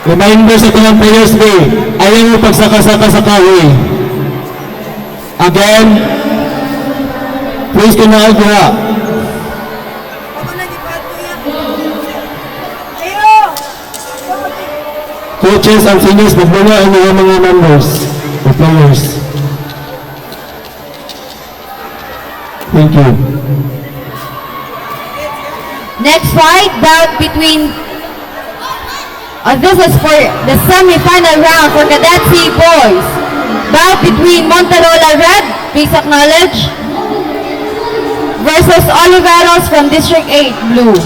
Reminder sa mga players day, ayaw mo pagsaka-saka sa kahoy. Again, please kunaan ko ha. Coaches and seniors, magbula ang mga members or players. Thank you. Next fight, bout between, this is for the semi-final round for Cadet C boys. Bout between Monterola Red, Basic Knowledge, versus Oliveros from District 8, Blue.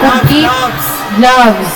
Complete gloves.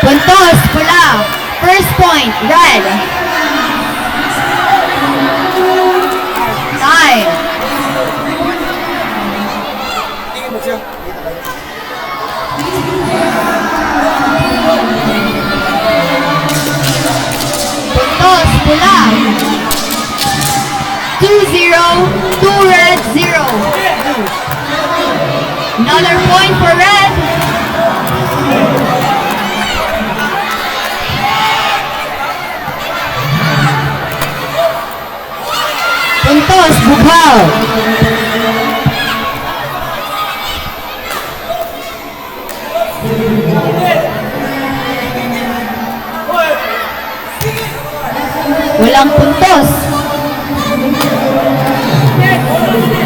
Puntos, pula. First point, red. Time. Puntos, pula. 2-0, 2 red, 0. Another point for red. Puntos, Bughaw. Walang puntos.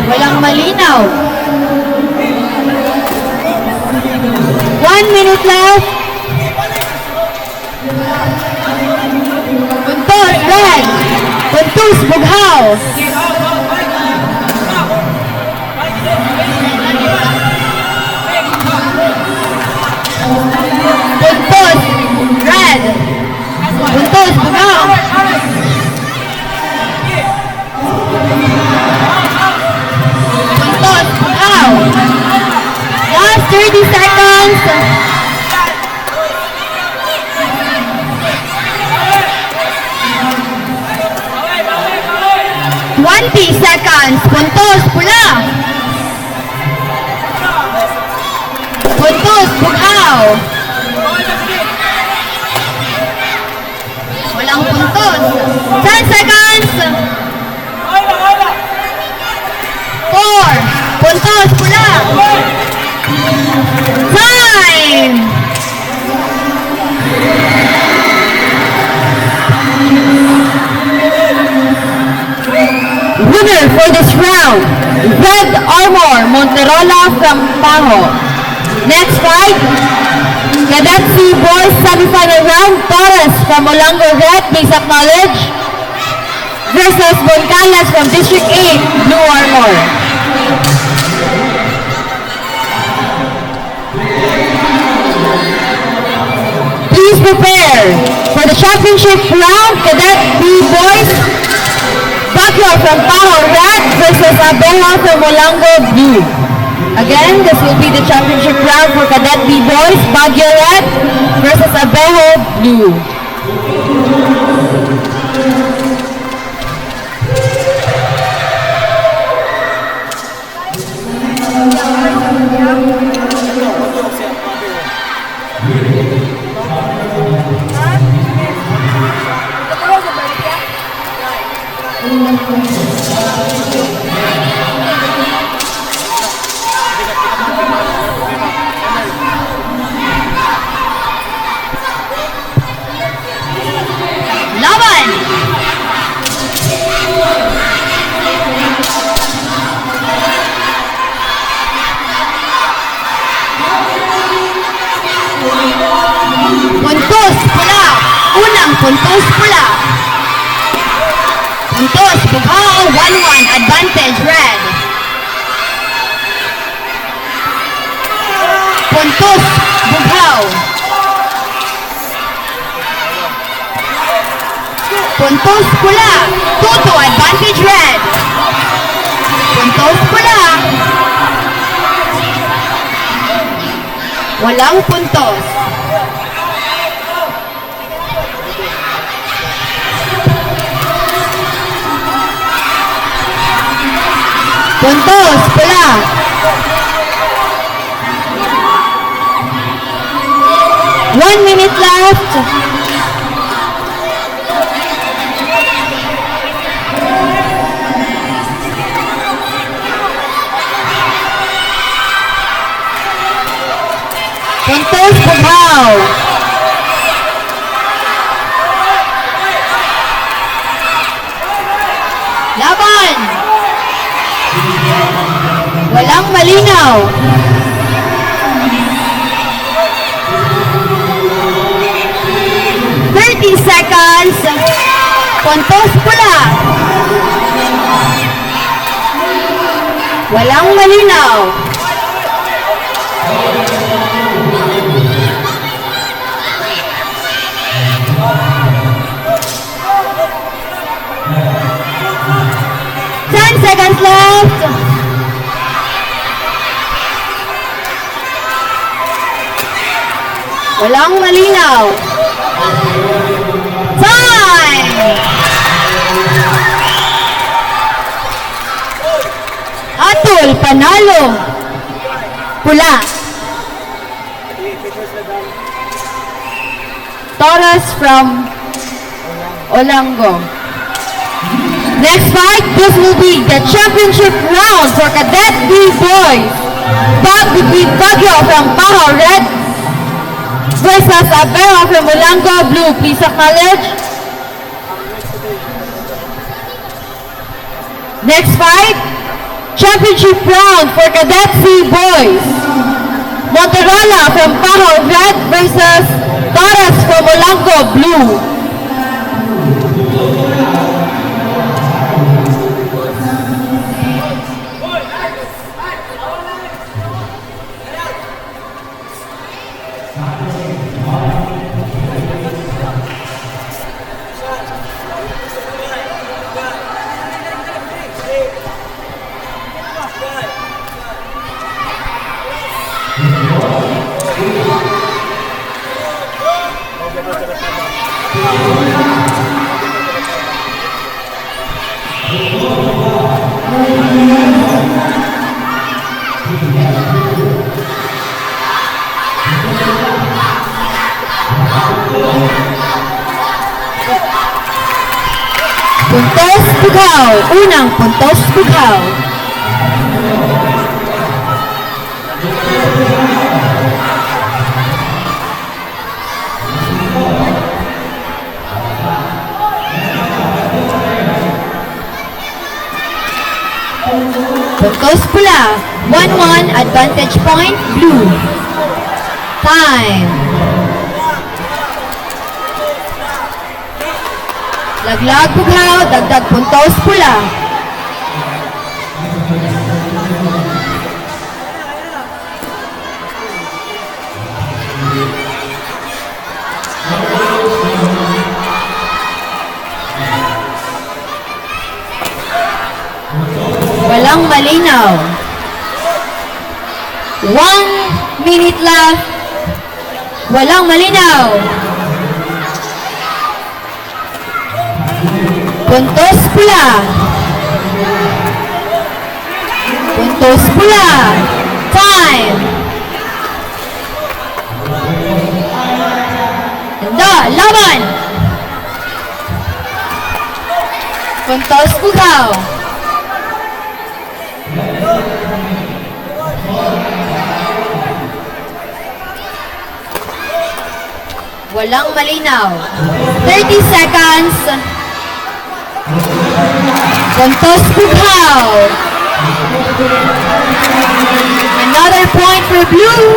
Walang malinaw. 1 minute left. Puntos, red. Puntos, Bughaw. Puntos, red. Puntos, Bughaw. Puntos, Bughaw. Last 30 seconds. 20 seconds. Puntos, pula. Puntos, Bughaw. Walang puntos. 10 seconds. 4. Puntos, pula. Time. Winner for this round, Red Armor, Monterola from Paho. Next fight, Cadet C Boys semi-final round, Torres from Olango Red, Basic Knowledge, versus Boncalas from District 8, Blue Armor. Please prepare for the championship round, Cadet B Boys Baguio from Paho Red versus Abeja from Molango Blue. Again, this will be the championship round for Cadet B-Boys. Baguio Red versus Abejo Blue. Laban! Puntos pula. Unang puntos pula. Puntos Bugao 1-1 advantage red. Puntos Bugao. Puntos pula 2-2 advantage red. Puntos pula. Walang puntos. Puntos pula. One minute left. Puntos Bugao. Laban. Walang malinaw. Seconds. Puntos pula. Walang malinaw. Seconds left. Walang malinaw. Time! Atul, panalo. Pula. Torres from Olango. Next fight, this will be the championship round for Cadet B-Boys. Baguio from Paho Red versus Abeja from Molango Blue. Please acknowledge. Next fight, championship round for Cadet C-Boys. Motorola from Paho Red versus Torres from Molango Blue. Puntos Bugao. Unang puntos Bugao. Puntos Pula. 1-1 advantage point Blue. Time. Laglag Bugao, dagdag puntos Pula. Walang malinaw. 1 minute left. Walang malinaw. Puntos pula. Puntos pula. Time. Ganda, laban. Puntos bukaw. Walang malinaw. 30 seconds. Puntos bukaw. Another point for blue.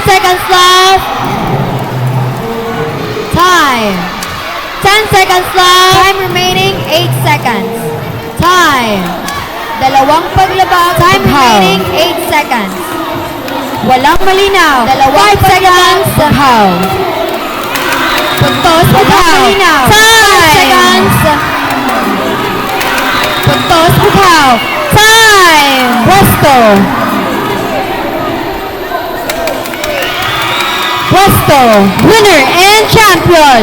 Seconds left. Time. 10 seconds left. Time remaining 8 seconds. Time. Dalawang paglabag. Time remaining 8 seconds. Walang malinaw. 5 seconds. Bukaw. Puntos bukaw. Time. 5 seconds. Puntos bukaw. Time. Puesto. Puesto, winner and champion.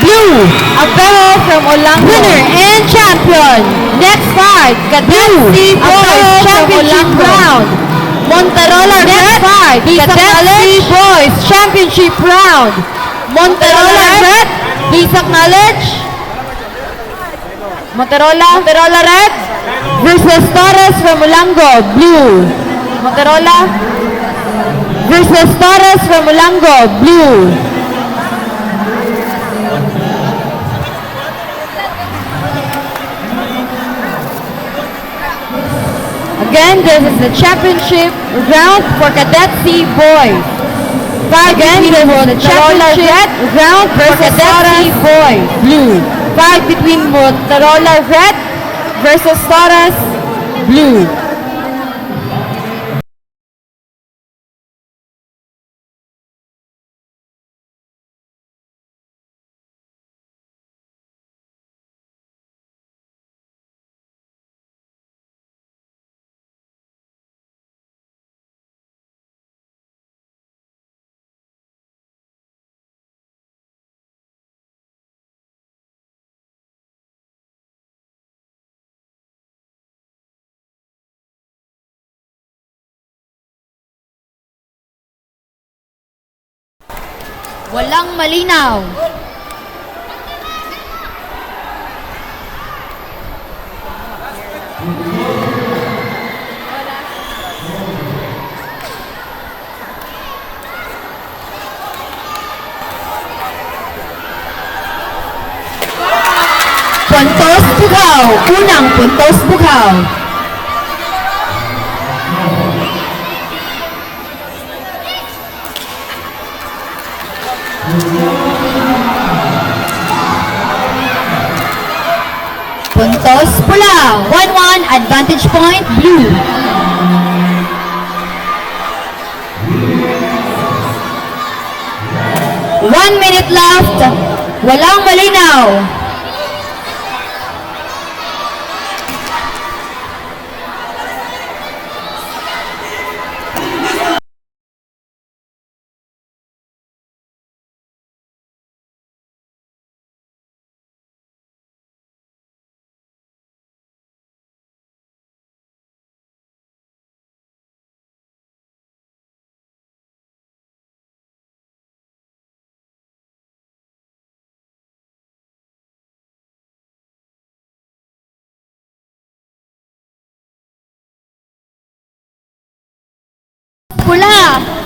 Blue, Abero from Olango. Winner and champion. Next fight, Cadet Boys Championship round. Monterola Next fight, Cadet Boys Championship round. Monterola Red, Bisak Knowledge. Monterola Red versus Torres from Olango. Blue. Monterola versus Torres from Olango, blue. Again, this is the championship round for Cadet C boys. Again, this is the championship round for Cadet C boys, blue. Fight between Motorola Red versus Torres, blue. Walang malinaw. Puntos bukaw. Unang puntos bukaw. Puntos pula. 1-1 advantage point blue. One minute left. Walang malinaw. Pula.